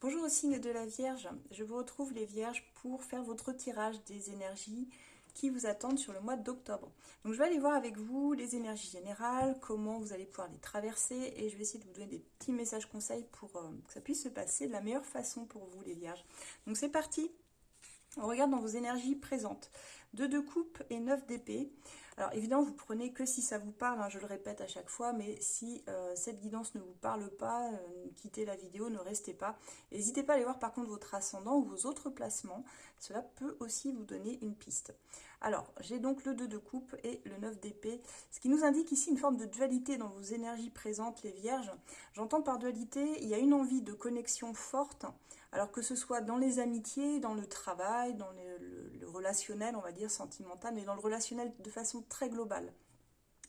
Bonjour au signe de la Vierge, je vous retrouve les Vierges pour faire votre tirage des énergies qui vous attendent sur le mois d'octobre. Donc je vais aller voir avec vous les énergies générales, comment vous allez pouvoir les traverser et je vais essayer de vous donner des petits messages conseils pour que ça puisse se passer de la meilleure façon pour vous les Vierges. Donc c'est parti, on regarde dans vos énergies présentes. 2 de coupe et 9 d'épée. Alors évidemment, vous prenez que si ça vous parle, hein, je le répète à chaque fois, mais si cette guidance ne vous parle pas, quittez la vidéo, ne restez pas. N'hésitez pas à aller voir par contre votre ascendant ou vos autres placements, cela peut aussi vous donner une piste. Alors, j'ai donc le 2 de coupe et le 9 d'épée, ce qui nous indique ici une forme de dualité dans vos énergies présentes, les Vierges. J'entends par dualité, il y a une envie de connexion forte, alors que ce soit dans les amitiés, dans le travail, dans le relationnel, on va dire sentimental, mais dans le relationnel de façon très globale.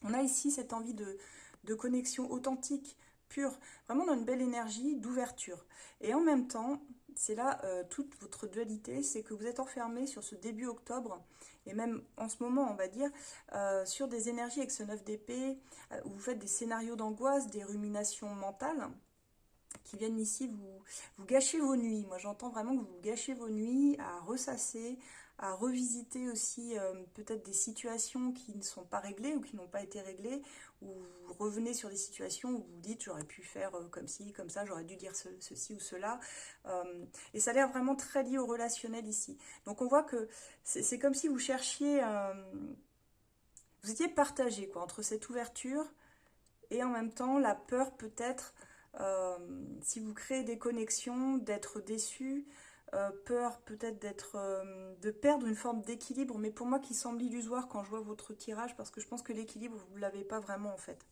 On a ici cette envie de connexion authentique, pure, vraiment dans une belle énergie d'ouverture. Et en même temps, c'est là toute votre dualité, c'est que vous êtes enfermé sur ce début octobre, et même en ce moment, on va dire, sur des énergies avec ce 9 d'épée, où vous faites des scénarios d'angoisse, des ruminations mentales, qui viennent ici vous gâcher vos nuits. Moi, j'entends vraiment que vous gâchez vos nuits à ressasser, à revisiter aussi peut-être des situations qui ne sont pas réglées ou qui n'ont pas été réglées, ou vous revenez sur des situations où vous vous dites j'aurais pu faire comme ci, comme ça, j'aurais dû dire ceci ou cela. Et ça a l'air vraiment très lié au relationnel ici. Donc on voit que c'est comme si vous cherchiez, vous étiez partagé quoi, entre cette ouverture et en même temps la peur peut-être, si vous créez des connexions, d'être déçu, peur peut-être de perdre une forme d'équilibre, mais pour moi qui semble illusoire quand je vois votre tirage, parce que je pense que l'équilibre, vous ne l'avez pas vraiment en fait.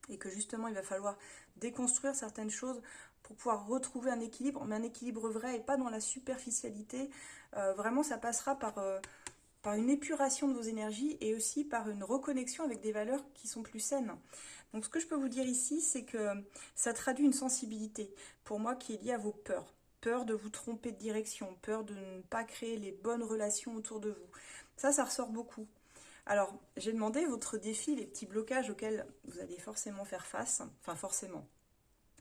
Et que justement, il va falloir déconstruire certaines choses pour pouvoir retrouver un équilibre, mais un équilibre vrai et pas dans la superficialité. Vraiment, ça passera par une épuration de vos énergies et aussi par une reconnexion avec des valeurs qui sont plus saines. Donc ce que je peux vous dire ici, c'est que ça traduit une sensibilité, pour moi, qui est liée à vos peurs. Peur de vous tromper de direction, peur de ne pas créer les bonnes relations autour de vous. Ça ressort beaucoup. Alors, j'ai demandé votre défi, les petits blocages auxquels vous allez forcément faire face, enfin forcément.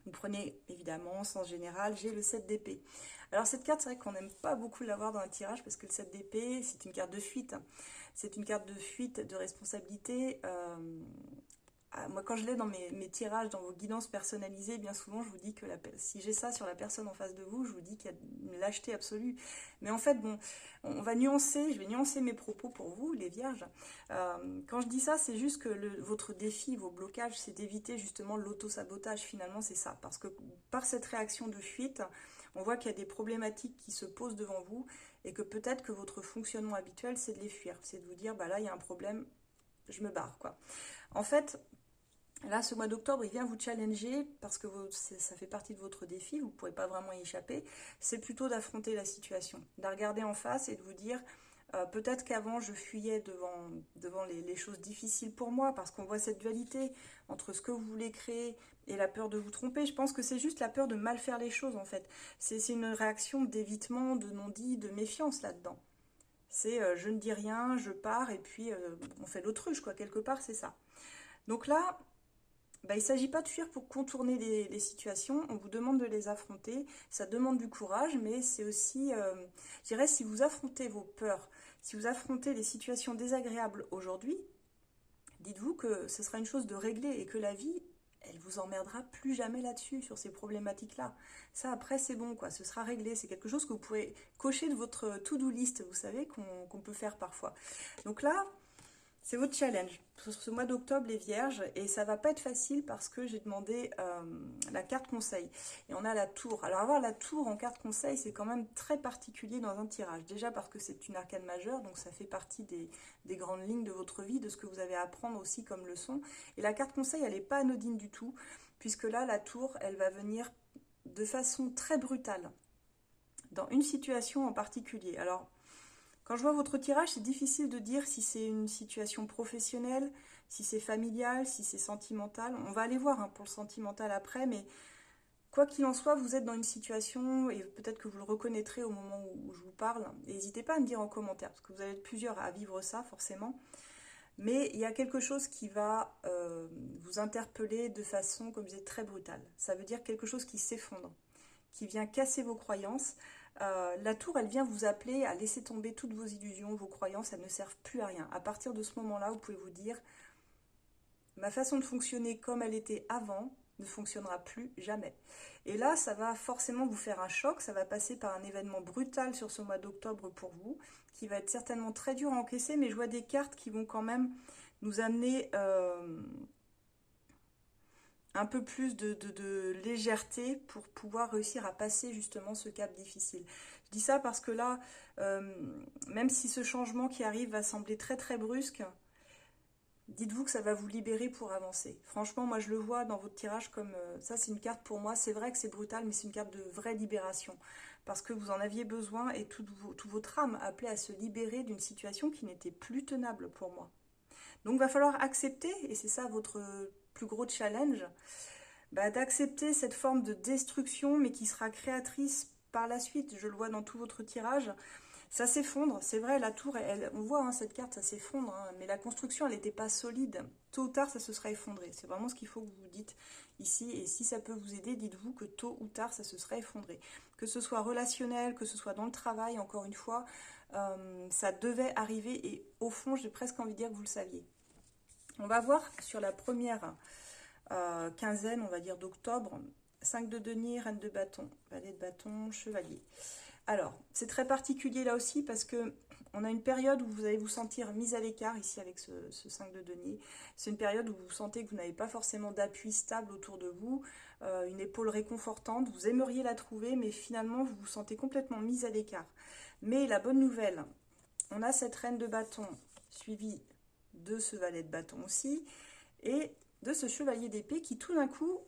Vous prenez évidemment, en sens général, j'ai le 7 d'épée. Alors cette carte, c'est vrai qu'on n'aime pas beaucoup l'avoir dans un tirage parce que le 7 d'épée, c'est une carte de fuite. C'est une carte de fuite, de responsabilité. Moi, quand je l'ai dans mes tirages, dans vos guidances personnalisées, bien souvent, je vous dis que si j'ai ça sur la personne en face de vous, je vous dis qu'il y a une lâcheté absolue. Mais en fait, bon, on va nuancer, je vais nuancer mes propos pour vous, les vierges. Quand je dis ça, c'est juste que votre défi, vos blocages, c'est d'éviter justement l'auto-sabotage. Finalement, c'est ça. Parce que par cette réaction de fuite, on voit qu'il y a des problématiques qui se posent devant vous et que peut-être que votre fonctionnement habituel, c'est de les fuir. C'est de vous dire, bah là, il y a un problème, je me barre, quoi. En fait, là, ce mois d'octobre, il vient vous challenger parce que ça fait partie de votre défi, vous ne pourrez pas vraiment y échapper. C'est plutôt d'affronter la situation, de la regarder en face et de vous dire peut-être qu'avant je fuyais devant les choses difficiles pour moi parce qu'on voit cette dualité entre ce que vous voulez créer et la peur de vous tromper. Je pense que c'est juste la peur de mal faire les choses en fait. C'est une réaction d'évitement, de non-dit, de méfiance là-dedans. C'est je ne dis rien, je pars et puis on fait l'autruche quoi, quelque part c'est ça. Donc là, bah, il ne s'agit pas de fuir pour contourner les situations, on vous demande de les affronter, ça demande du courage, mais c'est aussi, je dirais, si vous affrontez vos peurs, si vous affrontez les situations désagréables aujourd'hui, dites-vous que ce sera une chose de régler et que la vie, elle vous emmerdera plus jamais là-dessus, sur ces problématiques-là. Ça, après, c'est bon, quoi, ce sera réglé, c'est quelque chose que vous pouvez cocher de votre to-do list, vous savez, qu'on peut faire parfois. Donc là, c'est votre challenge sur ce mois d'octobre, les vierges, et ça va pas être facile parce que j'ai demandé la carte conseil. Et on a la tour. Alors avoir la tour en carte conseil, c'est quand même très particulier dans un tirage. Déjà parce que c'est une arcane majeure, donc ça fait partie des grandes lignes de votre vie, de ce que vous avez à apprendre aussi comme leçon. Et la carte conseil, elle n'est pas anodine du tout, puisque là, la tour, elle va venir de façon très brutale, dans une situation en particulier. Alors, quand je vois votre tirage, c'est difficile de dire si c'est une situation professionnelle, si c'est familial, si c'est sentimental. On va aller voir hein, pour le sentimental après, mais quoi qu'il en soit, vous êtes dans une situation, et peut-être que vous le reconnaîtrez au moment où je vous parle. N'hésitez pas à me dire en commentaire, parce que vous allez être plusieurs à vivre ça, forcément. Mais il y a quelque chose qui va vous interpeller de façon, comme je disais, très brutale. Ça veut dire quelque chose qui s'effondre, qui vient casser vos croyances. La tour, elle vient vous appeler à laisser tomber toutes vos illusions, vos croyances, elles ne servent plus à rien. À partir de ce moment-là, vous pouvez vous dire, ma façon de fonctionner comme elle était avant ne fonctionnera plus jamais. Et là, ça va forcément vous faire un choc, ça va passer par un événement brutal sur ce mois d'octobre pour vous, qui va être certainement très dur à encaisser, mais je vois des cartes qui vont quand même nous amener un peu plus de légèreté pour pouvoir réussir à passer justement ce cap difficile. Je dis ça parce que là, même si ce changement qui arrive va sembler très très brusque, dites-vous que ça va vous libérer pour avancer. Franchement, moi je le vois dans votre tirage comme ça, c'est une carte pour moi. C'est vrai que c'est brutal, mais c'est une carte de vraie libération. Parce que vous en aviez besoin et toute votre âme appelait à se libérer d'une situation qui n'était plus tenable pour moi. Donc il va falloir accepter, et c'est ça votre plus gros challenge, d'accepter cette forme de destruction, mais qui sera créatrice par la suite. Je le vois dans tout votre tirage. Ça s'effondre, c'est vrai, la tour, on voit hein, cette carte, ça s'effondre, hein, mais la construction, elle n'était pas solide. Tôt ou tard, ça se serait effondré. C'est vraiment ce qu'il faut que vous vous dites ici. Et si ça peut vous aider, dites-vous que tôt ou tard, ça se serait effondré. Que ce soit relationnel, que ce soit dans le travail, encore une fois, ça devait arriver. Et au fond, j'ai presque envie de dire que vous le saviez. On va voir sur la première quinzaine, on va dire d'octobre, 5 de denier, reine de bâton, valet de bâton, chevalier. Alors, c'est très particulier là aussi parce que on a une période où vous allez vous sentir mise à l'écart ici avec ce 5 de denier. C'est une période où vous sentez que vous n'avez pas forcément d'appui stable autour de vous, une épaule réconfortante. Vous aimeriez la trouver, mais finalement, vous vous sentez complètement mise à l'écart. Mais la bonne nouvelle, on a cette reine de bâton suivie de ce valet de bâton aussi et de ce chevalier d'épée qui tout d'un coup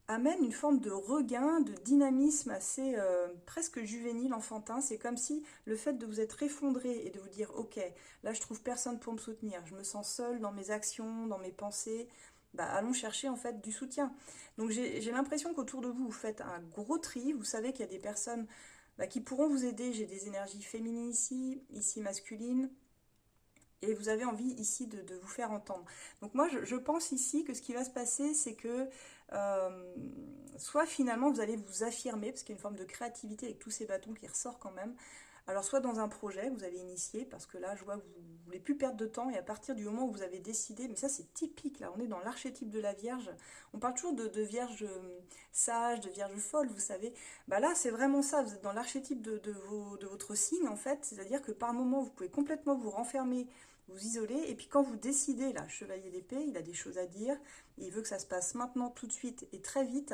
amène une forme de regain, de dynamisme assez presque juvénile, enfantin. C'est comme si le fait de vous être effondré et de vous dire « Ok, là je trouve personne pour me soutenir, je me sens seule dans mes actions, dans mes pensées », allons chercher en fait du soutien. Donc j'ai l'impression qu'autour de vous, vous faites un gros tri, vous savez qu'il y a des personnes qui pourront vous aider. J'ai des énergies féminines ici masculines. Et vous avez envie ici de vous faire entendre. Donc moi, je pense ici que ce qui va se passer, c'est que soit finalement vous allez vous affirmer, parce qu'il y a une forme de créativité avec tous ces bâtons qui ressort quand même. Alors soit dans un projet, vous allez initier, parce que là, je vois que vous ne voulez plus perdre de temps, et à partir du moment où vous avez décidé, mais ça c'est typique, là, on est dans l'archétype de la Vierge. On parle toujours de Vierge sage, de Vierge folle, vous savez. Là, c'est vraiment ça, vous êtes dans l'archétype de votre signe, en fait. C'est-à-dire que par moment, vous pouvez complètement vous renfermer, vous isoler, et puis quand vous décidez, là, chevalier d'épée, il a des choses à dire, il veut que ça se passe maintenant, tout de suite, et très vite.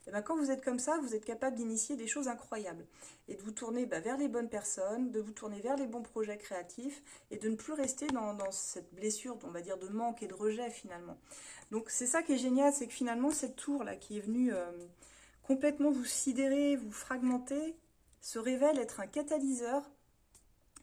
Et quand vous êtes comme ça, vous êtes capable d'initier des choses incroyables et de vous tourner vers les bonnes personnes, de vous tourner vers les bons projets créatifs et de ne plus rester dans cette blessure, on va dire, de manque et de rejet finalement. Donc c'est ça qui est génial, c'est que finalement cette tour-là qui est venue complètement vous sidérer, vous fragmenter, se révèle être un catalyseur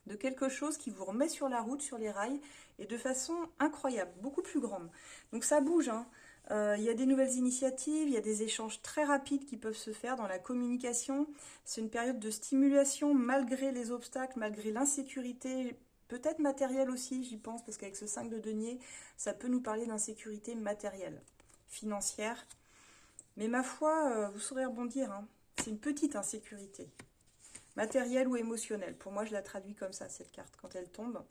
de quelque chose qui vous remet sur la route, sur les rails, et de façon incroyable, beaucoup plus grande. Donc ça bouge, hein. Il y a des nouvelles initiatives, il y a des échanges très rapides qui peuvent se faire dans la communication. C'est une période de stimulation malgré les obstacles, malgré l'insécurité, peut-être matérielle aussi, j'y pense, parce qu'avec ce 5 de denier, ça peut nous parler d'insécurité matérielle, financière. Mais ma foi, vous saurez rebondir, hein. C'est une petite insécurité, matérielle ou émotionnelle. Pour moi, je la traduis comme ça, cette carte, quand elle tombe.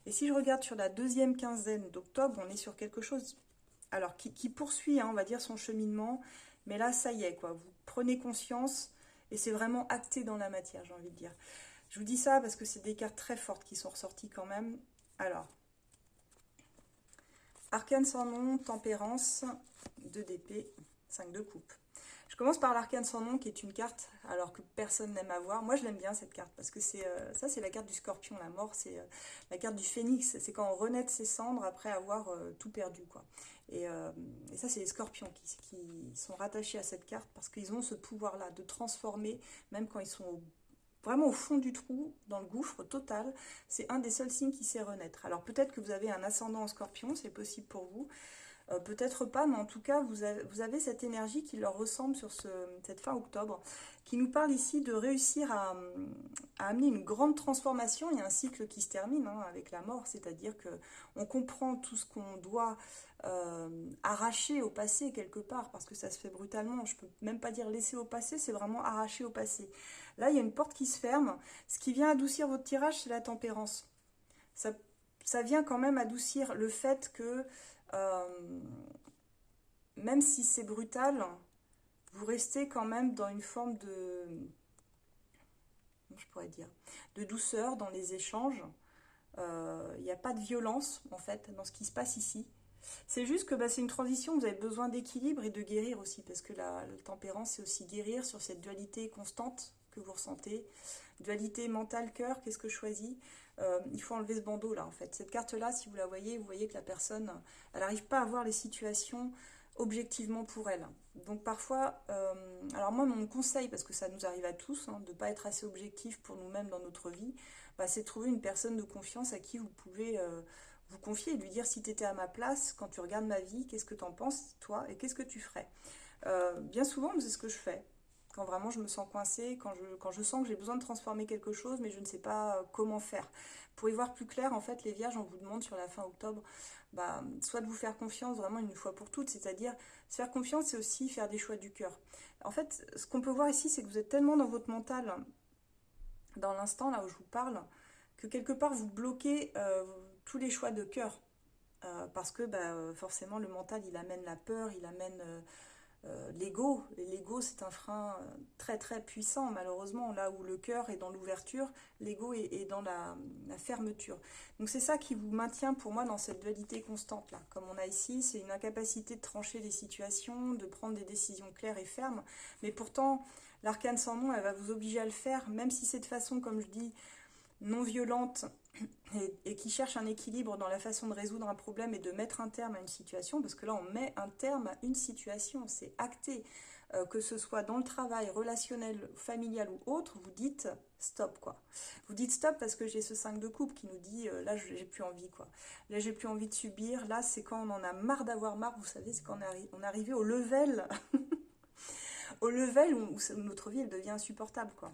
Et si je regarde sur la deuxième quinzaine d'octobre, on est sur quelque chose... Alors, qui poursuit, hein, on va dire, son cheminement. Mais là, ça y est, quoi. Vous prenez conscience et c'est vraiment acté dans la matière, j'ai envie de dire. Je vous dis ça parce que c'est des cartes très fortes qui sont ressorties quand même. Alors, arcane sans nom, tempérance, 2 d'épée, 5 de coupe. Je commence par l'arcane sans nom qui est une carte alors que personne n'aime avoir. Moi je l'aime bien cette carte parce que ça c'est la carte du scorpion, la mort, c'est la carte du phénix, c'est quand on renaît de ses cendres après avoir tout perdu, quoi. Et ça c'est les scorpions qui sont rattachés à cette carte parce qu'ils ont ce pouvoir là de transformer même quand ils sont vraiment au fond du trou, dans le gouffre total. C'est un des seuls signes qui sait renaître. Alors peut-être que vous avez un ascendant en scorpion, c'est possible pour vous. Peut-être pas, mais en tout cas, vous avez cette énergie qui leur ressemble sur cette fin octobre, qui nous parle ici de réussir à amener une grande transformation. Il y a un cycle qui se termine hein, avec la mort, c'est-à-dire que on comprend tout ce qu'on doit arracher au passé quelque part, parce que ça se fait brutalement. Je peux même pas dire laisser au passé, c'est vraiment arracher au passé. Là, il y a une porte qui se ferme. Ce qui vient adoucir votre tirage, c'est la tempérance. Ça, ça vient quand même adoucir le fait que euh, même si c'est brutal, vous restez quand même dans une forme je pourrais dire, de douceur dans les échanges. Il n'y a pas de violence en fait dans ce qui se passe ici. C'est juste que bah, c'est une transition, vous avez besoin d'équilibre et de guérir aussi, parce que la tempérance, c'est aussi guérir sur cette dualité constante que vous ressentez. Dualité mentale-cœur, qu'est-ce que je choisis Il faut enlever ce bandeau là en fait. Cette carte-là, si vous voyez que la personne, elle n'arrive pas à voir les situations objectivement pour elle. Donc parfois, alors moi mon conseil, parce que ça nous arrive à tous, hein, de ne pas être assez objectif pour nous-mêmes dans notre vie, bah, c'est de trouver une personne de confiance à qui vous pouvez vous confier et lui dire si tu étais à ma place, quand tu regardes ma vie, qu'est-ce que tu en penses toi et qu'est-ce que tu ferais. Bien souvent, c'est ce que je fais. Quand vraiment je me sens coincée, quand je sens que j'ai besoin de transformer quelque chose, mais je ne sais pas comment faire. Pour y voir plus clair, en fait, les vierges, on vous demande sur la fin octobre, bah, soit de vous faire confiance vraiment une fois pour toutes, c'est-à-dire se faire confiance, c'est aussi faire des choix du cœur. En fait, ce qu'on peut voir ici, c'est que vous êtes tellement dans votre mental, dans l'instant là où je vous parle, que quelque part vous bloquez tous les choix de cœur. Parce que bah, forcément le mental il amène la peur, il amène l'ego. L'ego c'est un frein très très puissant malheureusement, là où le cœur est dans l'ouverture, l'ego est dans la fermeture. Donc c'est ça qui vous maintient pour moi dans cette dualité constante là. Comme on a ici, c'est une incapacité de trancher les situations, de prendre des décisions claires et fermes, mais pourtant l'arcane sans nom elle va vous obliger à le faire, même si c'est de façon comme je dis non violente et qui cherche un équilibre dans la façon de résoudre un problème et de mettre un terme à une situation, parce que là on met un terme à une situation, c'est acté, que ce soit dans le travail, relationnel, familial ou autre, vous dites stop quoi. Vous dites stop parce que j'ai ce 5 de coupe qui nous dit là j'ai plus envie quoi. Là j'ai plus envie de subir, là c'est quand on en a marre d'avoir marre, vous savez, c'est quand on est arrivé au level, au level où notre vie elle devient insupportable quoi.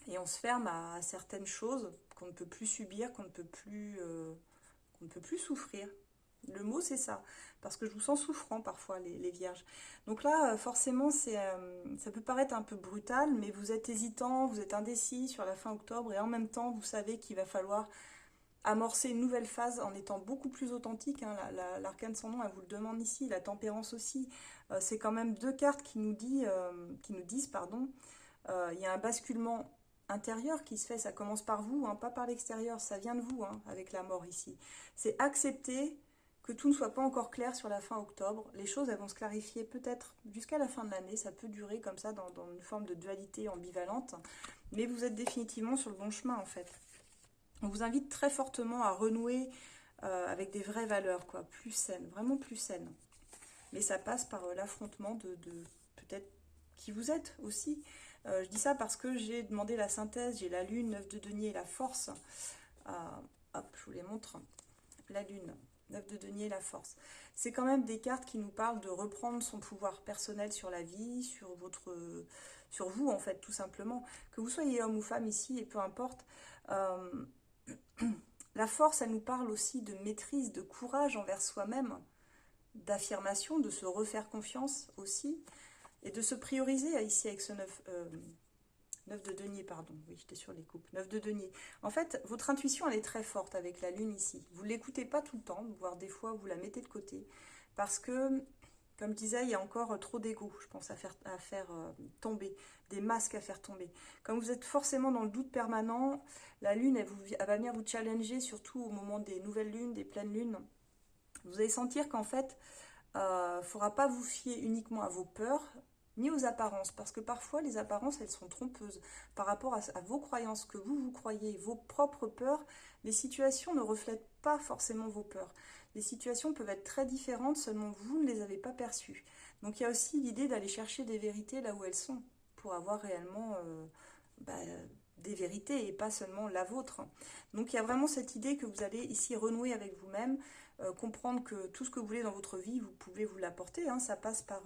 Et on se ferme à certaines choses qu'on ne peut plus subir, qu'on ne peut plus souffrir. Le mot, c'est ça. Parce que je vous sens souffrant parfois, les vierges. Donc là, forcément, ça peut paraître un peu brutal, mais vous êtes hésitant, vous êtes indécis sur la fin octobre, et en même temps, vous savez qu'il va falloir amorcer une nouvelle phase en étant beaucoup plus authentique. Hein. L'arcane sans nom, elle vous le demande ici, la tempérance aussi. C'est quand même deux cartes qui nous disent, pardon, il y a un basculement intérieur qui se fait, ça commence par vous, hein, pas par l'extérieur, ça vient de vous, hein, avec la mort ici. C'est accepter que tout ne soit pas encore clair sur la fin octobre. Les choses elles vont se clarifier peut-être jusqu'à la fin de l'année, ça peut durer comme ça dans une forme de dualité ambivalente, mais vous êtes définitivement sur le bon chemin en fait. On vous invite très fortement à renouer avec des vraies valeurs, quoi, plus saines, vraiment plus saines. Mais ça passe par l'affrontement de peut-être qui vous êtes aussi. Je dis ça parce que j'ai demandé la synthèse, j'ai la lune, 9 de denier et la force. Hop, je vous les montre. La lune, 9 de denier et la force. C'est quand même des cartes qui nous parlent de reprendre son pouvoir personnel sur la vie, sur vous en fait, tout simplement. Que vous soyez homme ou femme ici, et peu importe. La force, elle nous parle aussi de maîtrise, de courage envers soi-même, d'affirmation, de se refaire confiance aussi. Et de se prioriser ici avec ce 9 de denier, pardon. Oui, j'étais sur les coupes. 9 de denier. En fait, votre intuition, elle est très forte avec la lune ici. Vous ne l'écoutez pas tout le temps, voire des fois, vous la mettez de côté. Parce que, comme je disais, il y a encore trop d'ego, je pense, à faire tomber, des masques à faire tomber. Comme vous êtes forcément dans le doute permanent, la lune, elle va venir vous challenger, surtout au moment des nouvelles lunes, des pleines lunes. Vous allez sentir qu'en fait, il ne faudra pas vous fier uniquement à vos peurs, ni aux apparences, parce que parfois les apparences elles sont trompeuses par rapport à vos croyances, que vous croyez, vos propres peurs. Les situations ne reflètent pas forcément vos peurs. Les situations peuvent être très différentes, seulement vous ne les avez pas perçues. Donc il y a aussi l'idée d'aller chercher des vérités là où elles sont, pour avoir réellement des vérités et pas seulement la vôtre. Donc il y a vraiment cette idée que vous allez ici renouer avec vous-même, comprendre que tout ce que vous voulez dans votre vie, vous pouvez vous l'apporter, hein. Ça passe par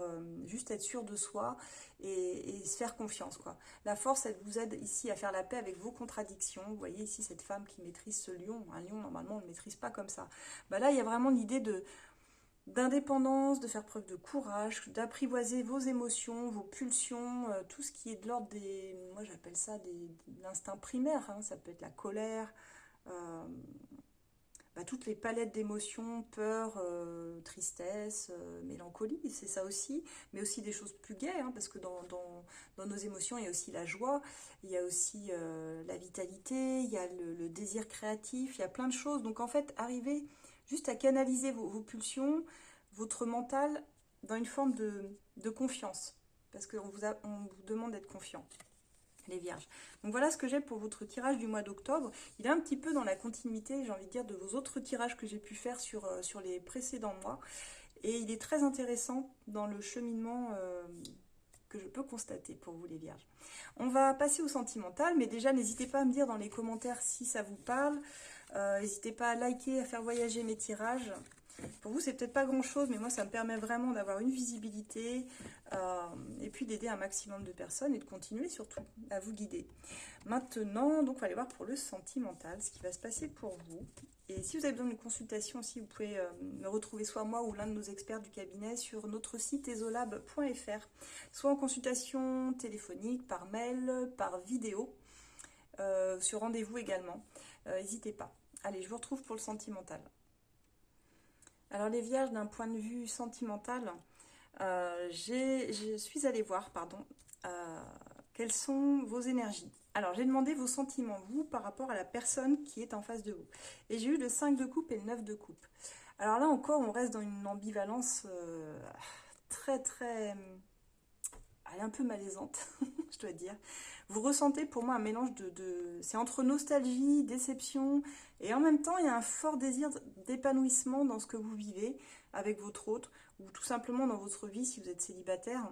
juste être sûr de soi et se faire confiance, quoi. La force, elle vous aide ici à faire la paix avec vos contradictions. Vous voyez ici cette femme qui maîtrise ce lion. Un lion, normalement, on ne le maîtrise pas comme ça. Bah là, il y a vraiment l'idée d'indépendance, de faire preuve de courage, d'apprivoiser vos émotions, vos pulsions, tout ce qui est de l'ordre moi j'appelle ça de l'instinct primaire, hein. Ça peut être la colère, euh, toutes les palettes d'émotions, peur, tristesse, mélancolie, c'est ça aussi, mais aussi des choses plus gaies, hein, parce que dans nos émotions, il y a aussi la joie, il y a aussi la vitalité, il y a le désir créatif, il y a plein de choses. Donc en fait, arriver juste à canaliser vos pulsions, votre mental, dans une forme de confiance, parce qu'on vous demande d'être confiant, les vierges. Donc voilà ce que j'ai pour votre tirage du mois d'octobre. Il est un petit peu dans la continuité, j'ai envie de dire, de vos autres tirages que j'ai pu faire sur les précédents mois. Et il est très intéressant dans le cheminement que je peux constater pour vous les vierges. On va passer au sentimental, mais déjà n'hésitez pas à me dire dans les commentaires si ça vous parle. N'hésitez pas à liker, à faire voyager mes tirages. Pour vous, c'est peut-être pas grand-chose, mais moi, ça me permet vraiment d'avoir une visibilité et puis d'aider un maximum de personnes et de continuer surtout à vous guider. Maintenant, donc, on va aller voir pour le sentimental, ce qui va se passer pour vous. Et si vous avez besoin d'une consultation aussi, vous pouvez me retrouver soit moi ou l'un de nos experts du cabinet sur notre site esolab.fr, soit en consultation téléphonique, par mail, par vidéo, sur rendez-vous également. N'hésitez pas. Allez, je vous retrouve pour le sentimental. Alors les vierges, d'un point de vue sentimental, je suis allée voir, quelles sont vos énergies. Alors j'ai demandé vos sentiments, vous, par rapport à la personne qui est en face de vous. Et j'ai eu le 5 de coupe et le 9 de coupe. Alors là encore, on reste dans une ambivalence très très... Elle est un peu malaisante, je dois dire. Vous ressentez pour moi un mélange c'est entre nostalgie, déception, et en même temps, il y a un fort désir d'épanouissement dans ce que vous vivez avec votre autre, ou tout simplement dans votre vie si vous êtes célibataire.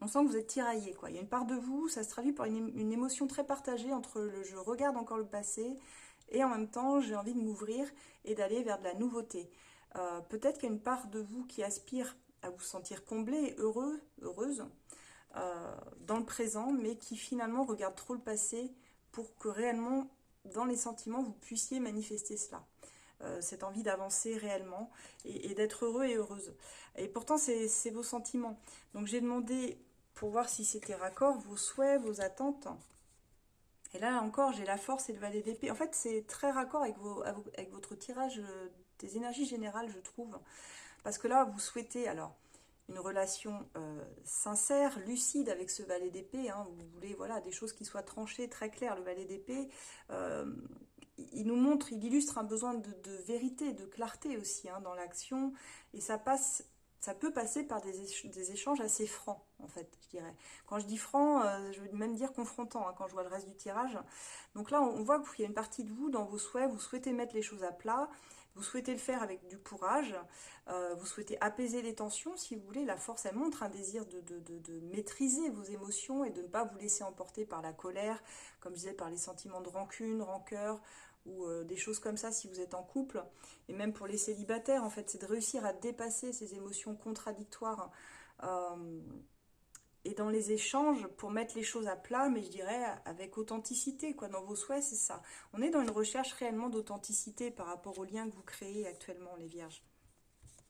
On sent que vous êtes tiraillé, quoi. Il y a une part de vous, ça se traduit par une émotion très partagée entre le je regarde encore le passé, et en même temps, j'ai envie de m'ouvrir et d'aller vers de la nouveauté. Peut-être qu'il y a une part de vous qui aspire à vous sentir comblé, heureux, heureuse, dans le présent, mais qui finalement regarde trop le passé pour que réellement, dans les sentiments, vous puissiez manifester cela. Cette envie d'avancer réellement et d'être heureux et heureuse. Et pourtant, c'est vos sentiments. Donc j'ai demandé, pour voir si c'était raccord, vos souhaits, vos attentes. Et là encore, j'ai la force et le valet d'épée. En fait, c'est très raccord avec votre tirage des énergies générales, je trouve. Parce que là, vous souhaitez, alors, une relation sincère, lucide avec ce valet d'épée, hein. Vous voulez, voilà, des choses qui soient tranchées, très claires. Le valet d'épée, il nous montre, il illustre un besoin de vérité, de clarté aussi, hein, dans l'action. Et ça peut passer par des échanges assez francs, en fait, je dirais. Quand je dis franc, je veux même dire confrontant, hein, quand je vois le reste du tirage. Donc là, on voit qu'il y a une partie de vous, dans vos souhaits, vous souhaitez mettre les choses à plat, vous souhaitez le faire avec du courage, vous souhaitez apaiser les tensions, si vous voulez. La force, elle montre un désir de maîtriser vos émotions et de ne pas vous laisser emporter par la colère, comme je disais, par les sentiments de rancune, rancœur, ou des choses comme ça si vous êtes en couple. Et même pour les célibataires, en fait, c'est de réussir à dépasser ces émotions contradictoires et dans les échanges pour mettre les choses à plat, mais je dirais avec authenticité, quoi. Dans vos souhaits, c'est ça. On est dans une recherche réellement d'authenticité par rapport aux liens que vous créez actuellement, les vierges.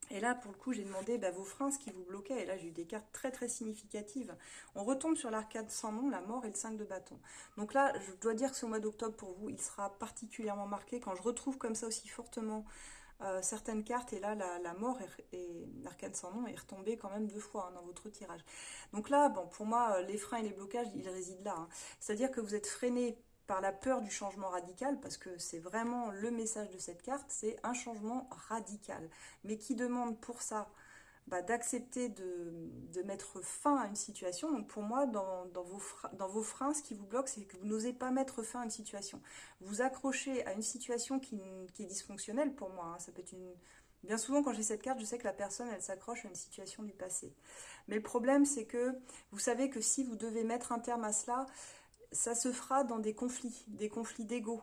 Et là, pour le coup, j'ai demandé vos freins, ce qui vous bloquait. Et là, j'ai eu des cartes très très significatives. On retombe sur l'arcade sans nom, la mort et le 5 de bâton. Donc là, je dois dire que ce mois d'octobre, pour vous, il sera particulièrement marqué quand je retrouve comme ça aussi fortement certaines cartes. Et là, la mort et l'arcade sans nom est retombée quand même 2 fois, hein, dans votre tirage. Donc là, bon, pour moi, les freins et les blocages, ils résident là, hein. C'est-à-dire que vous êtes freiné par la peur du changement radical, parce que c'est vraiment le message de cette carte, c'est un changement radical, mais qui demande pour ça d'accepter de mettre fin à une situation. Donc pour moi, dans vos freins, ce qui vous bloque, c'est que vous n'osez pas mettre fin à une situation. Vous accrochez à une situation qui est dysfonctionnelle pour moi, hein. Ça peut être Bien souvent, quand j'ai cette carte, je sais que la personne, elle s'accroche à une situation du passé. Mais le problème, c'est que vous savez que si vous devez mettre un terme à cela, ça se fera dans des conflits d'ego.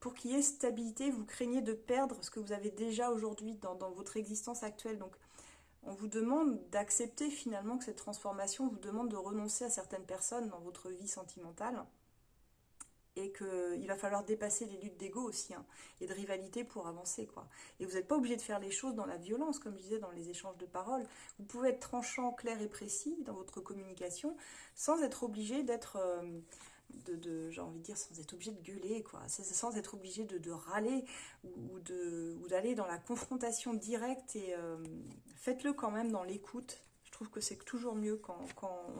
Pour qu'il y ait stabilité, vous craignez de perdre ce que vous avez déjà aujourd'hui dans votre existence actuelle. Donc, on vous demande d'accepter finalement que cette transformation vous demande de renoncer à certaines personnes dans votre vie sentimentale et qu'il va falloir dépasser les luttes d'ego aussi, hein, et de rivalité pour avancer, quoi. Et vous n'êtes pas obligé de faire les choses dans la violence, comme je disais, dans les échanges de paroles. Vous pouvez être tranchant, clair et précis dans votre communication sans être obligé d'être... j'ai envie de dire, sans être obligé de gueuler, quoi, sans être obligé de râler ou d'aller dans la confrontation directe, et faites-le quand même dans l'écoute. Je trouve que c'est toujours mieux quand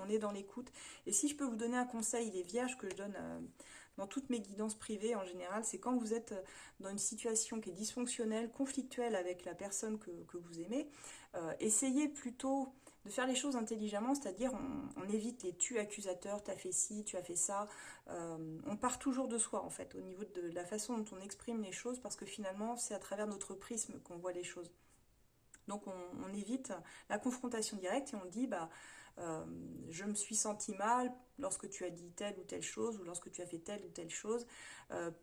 on est dans l'écoute. Et si je peux vous donner un conseil, les vierges, que je donne dans toutes mes guidances privées en général, c'est quand vous êtes dans une situation qui est dysfonctionnelle, conflictuelle avec la personne que vous aimez, essayez plutôt de faire les choses intelligemment, c'est-à-dire on évite les tu accusateurs, t'as fait ci, tu as fait ça, on part toujours de soi en fait, au niveau de la façon dont on exprime les choses, parce que finalement c'est à travers notre prisme qu'on voit les choses. Donc on évite la confrontation directe et on dit je me suis senti mal lorsque tu as dit telle ou telle chose ou lorsque tu as fait telle ou telle chose.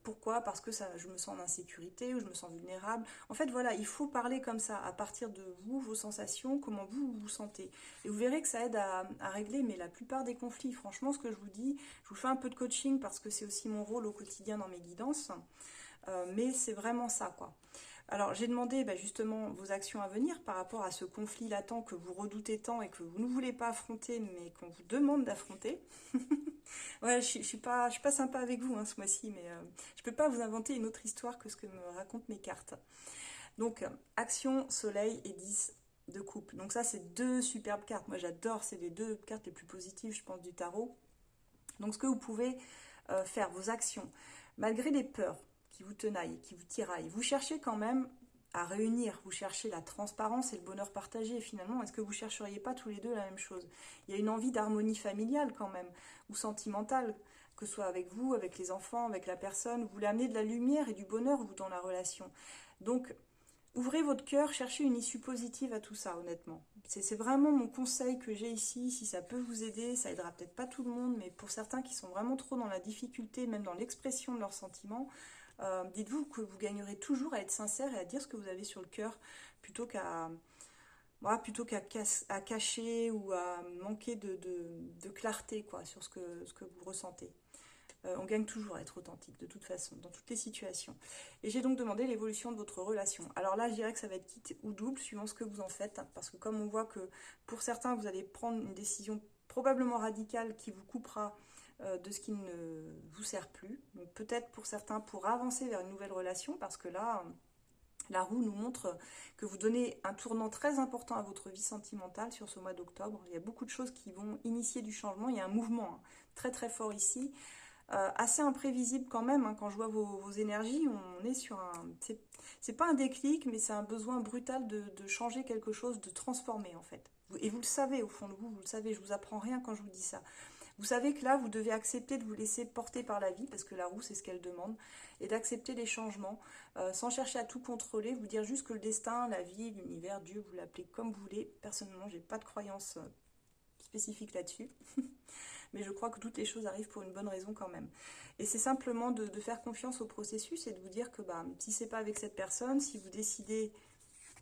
Pourquoi? Parce que je me sens en insécurité ou je me sens vulnérable. En fait, voilà, il faut parler comme ça, à partir de vous, vos sensations, comment vous vous sentez. Et vous verrez que ça aide à régler, mais la plupart des conflits, franchement, ce que je vous dis, je vous fais un peu de coaching parce que c'est aussi mon rôle au quotidien dans mes guidances, mais c'est vraiment ça, quoi. Alors, j'ai demandé justement vos actions à venir par rapport à ce conflit latent que vous redoutez tant et que vous ne voulez pas affronter, mais qu'on vous demande d'affronter. Ouais, je suis pas sympa avec vous ce mois-ci, mais je peux pas vous inventer une autre histoire que ce que me racontent mes cartes. Donc, action, soleil et 10 de coupe. Donc ça, c'est deux superbes cartes. Moi, j'adore, c'est les deux cartes les plus positives, je pense, du tarot. Donc, ce que vous pouvez faire, vos actions, malgré les peurs qui vous tenaillent, qui vous tiraillent, vous cherchez quand même à réunir, vous cherchez la transparence et le bonheur partagé. Et finalement, est-ce que vous ne chercheriez pas tous les deux la même chose? Il y a une envie d'harmonie familiale quand même, ou sentimentale, que ce soit avec vous, avec les enfants, avec la personne. Vous voulez amener de la lumière et du bonheur, vous, dans la relation. Donc, ouvrez votre cœur, cherchez une issue positive à tout ça, honnêtement. C'est vraiment mon conseil que j'ai ici. Si ça peut vous aider, ça aidera peut-être pas tout le monde, mais pour certains qui sont vraiment trop dans la difficulté, même dans l'expression de leurs sentiments, dites-vous que vous gagnerez toujours à être sincère et à dire ce que vous avez sur le cœur, plutôt qu'à à cacher ou à manquer de clarté, quoi, sur ce que vous ressentez. On gagne toujours à être authentique, de toute façon, dans toutes les situations. Et j'ai donc demandé l'évolution de votre relation. Alors là, je dirais que ça va être quitte ou double, suivant ce que vous en faites, parce que comme on voit que pour certains, vous allez prendre une décision probablement radicale qui vous coupera de ce qui ne vous sert plus. Donc peut-être pour certains, pour avancer vers une nouvelle relation, parce que là, la roue nous montre que vous donnez un tournant très important à votre vie sentimentale sur ce mois d'octobre. Il y a beaucoup de choses qui vont initier du changement. Il y a un mouvement très très fort ici. Assez imprévisible quand même, quand je vois vos énergies, on est sur un... C'est pas un déclic, mais c'est un besoin brutal de changer quelque chose, de transformer en fait. Et vous le savez au fond de vous, vous le savez, je vous apprends rien quand je vous dis ça. Vous savez que là, vous devez accepter de vous laisser porter par la vie, parce que la roue, c'est ce qu'elle demande, et d'accepter les changements, sans chercher à tout contrôler, vous dire juste que le destin, la vie, l'univers, Dieu, vous l'appelez comme vous voulez. Personnellement, j'ai pas de croyance spécifique là-dessus. Mais je crois que toutes les choses arrivent pour une bonne raison quand même. Et c'est simplement de faire confiance au processus et de vous dire que si c'est pas avec cette personne, si vous décidez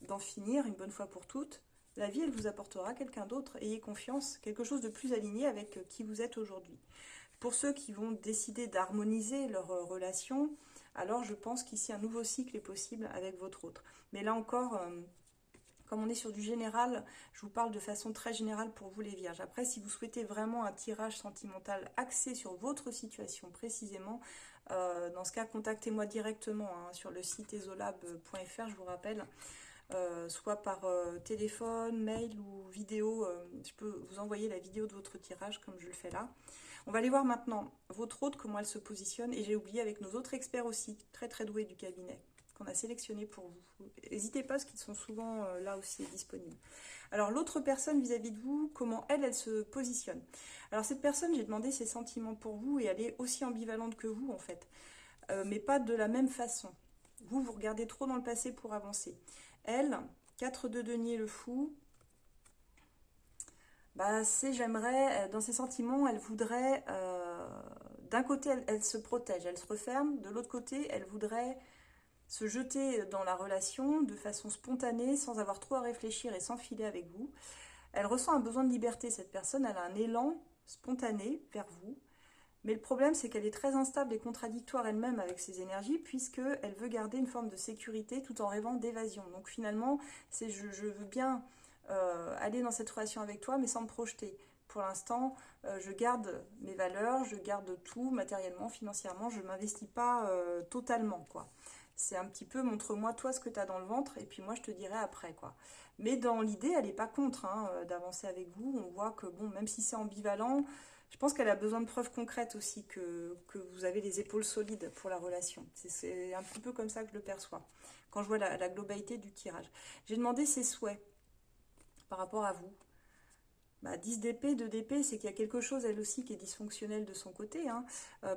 d'en finir une bonne fois pour toutes, la vie, elle vous apportera quelqu'un d'autre. Ayez confiance, quelque chose de plus aligné avec qui vous êtes aujourd'hui. Pour ceux qui vont décider d'harmoniser leur relation, alors je pense qu'ici un nouveau cycle est possible avec votre autre. Mais là encore... comme on est sur du général, je vous parle de façon très générale pour vous les vierges. Après, si vous souhaitez vraiment un tirage sentimental axé sur votre situation précisément, dans ce cas, contactez-moi directement sur le site esolab.fr, je vous rappelle, soit par téléphone, mail ou vidéo. Je peux vous envoyer la vidéo de votre tirage comme je le fais là. On va aller voir maintenant votre hôte, comment elle se positionne. Et j'ai oublié avec nos autres experts aussi, très très doués du cabinet, qu'on a sélectionné pour vous. N'hésitez pas, parce qu'ils sont souvent là aussi disponibles. Alors l'autre personne vis-à-vis de vous, comment elle se positionne. Alors cette personne, j'ai demandé ses sentiments pour vous et elle est aussi ambivalente que vous en fait, mais pas de la même façon. Vous regardez trop dans le passé pour avancer. Elle, 4 de denier, le fou, j'aimerais, dans ses sentiments, elle voudrait d'un côté, elle se protège, elle se referme, de l'autre côté, elle voudrait se jeter dans la relation de façon spontanée, sans avoir trop à réfléchir et s'enfiler avec vous. Elle ressent un besoin de liberté, cette personne, elle a un élan spontané vers vous. Mais le problème, c'est qu'elle est très instable et contradictoire elle-même avec ses énergies, puisqu'elle veut garder une forme de sécurité tout en rêvant d'évasion. Donc finalement, c'est je veux bien aller dans cette relation avec toi, mais sans me projeter. Pour l'instant, je garde mes valeurs, je garde tout matériellement, financièrement, je ne m'investis pas totalement, quoi. C'est un petit peu montre-moi toi ce que tu as dans le ventre et puis moi je te dirai après, quoi. Mais dans l'idée, elle n'est pas contre hein, d'avancer avec vous. On voit que bon, même si c'est ambivalent, je pense qu'elle a besoin de preuves concrètes aussi que vous avez les épaules solides pour la relation. C'est un petit peu comme ça que je le perçois quand je vois la globalité du tirage. J'ai demandé ses souhaits par rapport à vous. Bah, 10 d'épée, 2 d'épée, c'est qu'il y a quelque chose, elle aussi, qui est dysfonctionnel de son côté. Hein,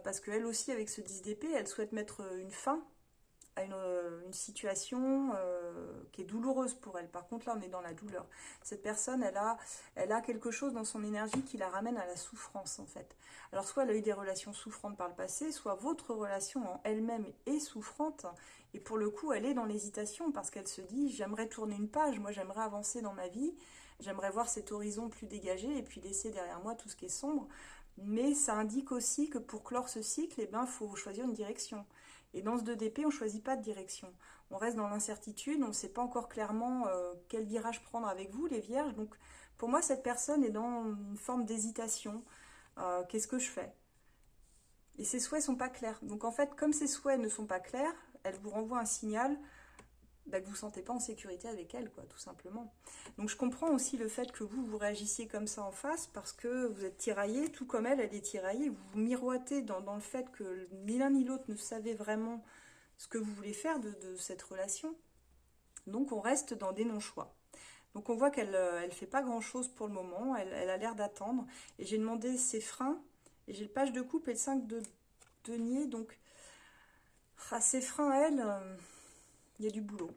parce qu'elle aussi, avec ce 10 d'épée, elle souhaite mettre une fin à une situation qui est douloureuse pour elle. Par contre, là, on est dans la douleur. Cette personne, elle a quelque chose dans son énergie qui la ramène à la souffrance, en fait. Alors, soit elle a eu des relations souffrantes par le passé, soit votre relation en elle-même est souffrante. Et pour le coup, elle est dans l'hésitation parce qu'elle se dit, j'aimerais tourner une page, moi, j'aimerais avancer dans ma vie, j'aimerais voir cet horizon plus dégagé et puis laisser derrière moi tout ce qui est sombre. Mais ça indique aussi que pour clore ce cycle, eh ben, faut choisir une direction. Et dans ce 2DP, on ne choisit pas de direction. On reste dans l'incertitude, on ne sait pas encore clairement quel virage prendre avec vous, les vierges. Donc, pour moi, cette personne est dans une forme d'hésitation. Qu'est-ce que je fais? Et ses souhaits ne sont pas clairs. Donc, en fait, comme ses souhaits ne sont pas clairs, elle vous renvoie un signal bah, que vous ne vous sentez pas en sécurité avec elle, quoi, tout simplement. Donc je comprends aussi le fait que vous réagissiez comme ça en face, parce que vous êtes tiraillé, tout comme elle est tiraillée. Vous vous miroitez dans le fait que ni l'un ni l'autre ne savait vraiment ce que vous voulez faire de cette relation. Donc on reste dans des non-choix. Donc on voit qu'elle elle fait pas grand-chose pour le moment, elle a l'air d'attendre. Et j'ai demandé ses freins, et j'ai le page de coupe et le 5 de denier, donc ses freins, elle... il y a du boulot.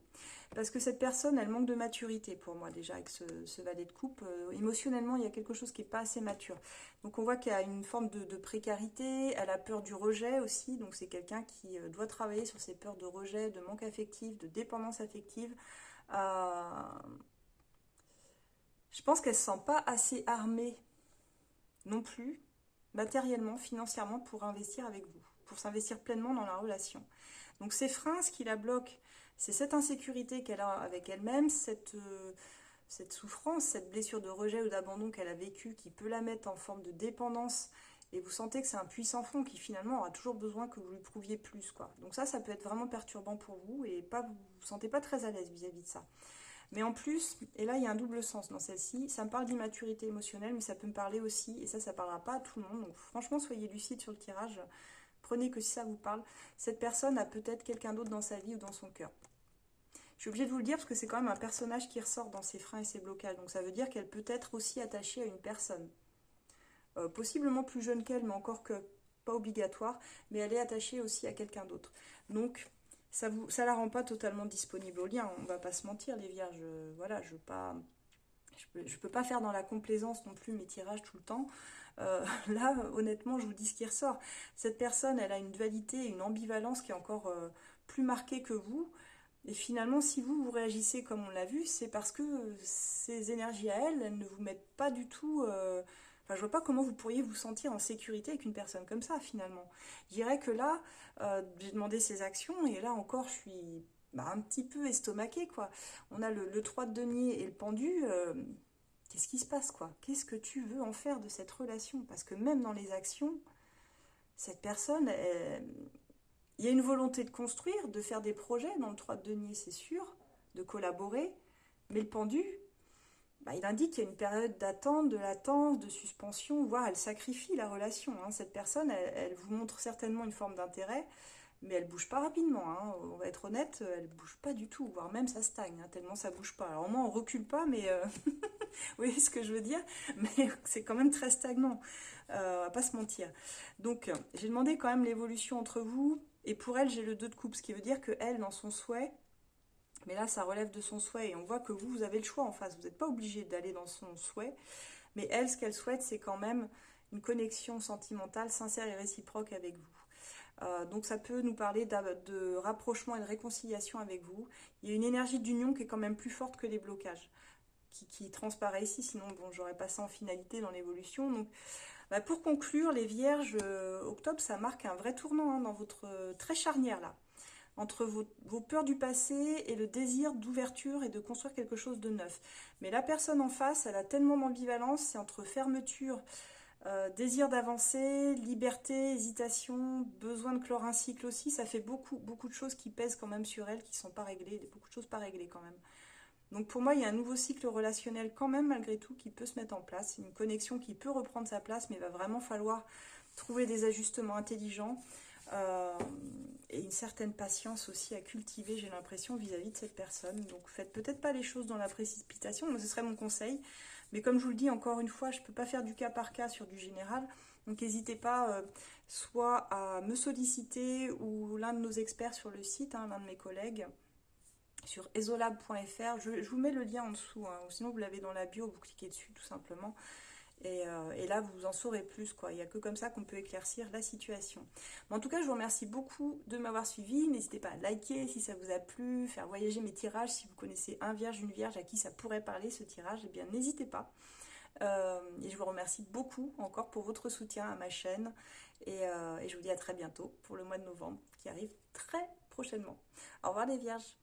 Parce que cette personne, elle manque de maturité pour moi déjà avec ce valet de coupe. Émotionnellement, il y a quelque chose qui n'est pas assez mature. Donc on voit qu'il y a une forme de précarité, elle a peur du rejet aussi. Donc c'est quelqu'un qui doit travailler sur ses peurs de rejet, de manque affectif, de dépendance affective. Je pense qu'elle ne se sent pas assez armée non plus, matériellement, financièrement, pour investir avec vous, pour s'investir pleinement dans la relation. Donc ces freins, ce qui la bloque, c'est cette insécurité qu'elle a avec elle-même, cette souffrance, cette blessure de rejet ou d'abandon qu'elle a vécue, qui peut la mettre en forme de dépendance, et vous sentez que c'est un puissant fond qui finalement aura toujours besoin que vous lui prouviez plus, quoi. Donc ça peut être vraiment perturbant pour vous, et vous vous sentez pas très à l'aise vis-à-vis de ça. Mais en plus, et là il y a un double sens dans celle-ci, ça me parle d'immaturité émotionnelle, mais ça peut me parler aussi, et ça parlera pas à tout le monde, donc franchement soyez lucide sur le tirage, prenez que si ça vous parle. Cette personne a peut-être quelqu'un d'autre dans sa vie ou dans son cœur. Je suis obligée de vous le dire parce que c'est quand même un personnage qui ressort dans ses freins et ses blocages. Donc ça veut dire qu'elle peut être aussi attachée à une personne. Possiblement plus jeune qu'elle, mais encore que pas obligatoire. Mais elle est attachée aussi à quelqu'un d'autre. Donc ça la rend pas totalement disponible au lien. On va pas se mentir, les vierges. Voilà, je peux pas faire dans la complaisance non plus mes tirages tout le temps. Là, honnêtement, je vous dis ce qui ressort. Cette personne, elle a une dualité, une ambivalence qui est encore plus marquée que vous. Et finalement, si vous réagissez comme on l'a vu, c'est parce que ces énergies à elle, elles ne vous mettent pas du tout... Enfin, je vois pas comment vous pourriez vous sentir en sécurité avec une personne comme ça, finalement. Je dirais que là, j'ai demandé ses actions, et là encore, je suis un petit peu estomaquée, quoi. On a le 3 de denier et le pendu... qu'est-ce qui se passe, quoi? Qu'est-ce que tu veux en faire de cette relation? Parce que même dans les actions, cette personne, il y a une volonté de construire, de faire des projets dans le 3 de denier, c'est sûr, de collaborer, mais le pendu, il indique qu'il y a une période d'attente, de latence, de suspension, voire elle sacrifie la relation. Hein. Cette personne, elle vous montre certainement une forme d'intérêt, mais elle bouge pas rapidement, hein. On va être honnête, elle bouge pas du tout, voire même ça stagne, hein, tellement ça bouge pas. Alors au moins on recule pas, mais vous voyez ce que je veux dire, mais c'est quand même très stagnant, on va pas se mentir. Donc j'ai demandé quand même l'évolution entre vous, et pour elle j'ai le 2 de coupe, ce qui veut dire que elle, dans son souhait, mais là ça relève de son souhait, et on voit que vous avez le choix en face, vous n'êtes pas obligé d'aller dans son souhait, mais elle, ce qu'elle souhaite, c'est quand même une connexion sentimentale sincère et réciproque avec vous. Donc ça peut nous parler de rapprochement et de réconciliation avec vous. Il y a une énergie d'union qui est quand même plus forte que les blocages, qui transparaît ici, sinon bon, j'aurais pas ça en finalité dans l'évolution. Donc bah, pour conclure, les vierges, octobre, ça marque un vrai tournant hein, dans votre très charnière là, entre vos peurs du passé et le désir d'ouverture et de construire quelque chose de neuf. Mais la personne en face, elle a tellement d'ambivalence, c'est entre fermeture, désir d'avancer, liberté, hésitation, besoin de clore un cycle aussi, ça fait beaucoup de choses qui pèsent quand même sur elle, qui ne sont pas réglées, beaucoup de choses pas réglées quand même. Donc pour moi, il y a un nouveau cycle relationnel quand même malgré tout qui peut se mettre en place, une connexion qui peut reprendre sa place, mais il va vraiment falloir trouver des ajustements intelligents euh, et une certaine patience aussi à cultiver, j'ai l'impression, vis-à-vis de cette personne. Donc faites peut-être pas les choses dans la précipitation, mais ce serait mon conseil. Mais comme je vous le dis encore une fois, je ne peux pas faire du cas par cas sur du général. Donc n'hésitez pas soit à me solliciter ou l'un de nos experts sur le site, hein, l'un de mes collègues, sur esolab.fr. Je vous mets le lien en dessous, hein, ou sinon vous l'avez dans la bio, vous cliquez dessus tout simplement. Et là, vous en saurez plus, quoi. Il n'y a que comme ça qu'on peut éclaircir la situation. Mais en tout cas, je vous remercie beaucoup de m'avoir suivi. N'hésitez pas à liker si ça vous a plu, faire voyager mes tirages. Si vous connaissez un vierge, une vierge à qui ça pourrait parler, ce tirage, eh bien, n'hésitez pas. Et je vous remercie beaucoup encore pour votre soutien à ma chaîne. Et je vous dis à très bientôt pour le mois de novembre qui arrive très prochainement. Au revoir les vierges.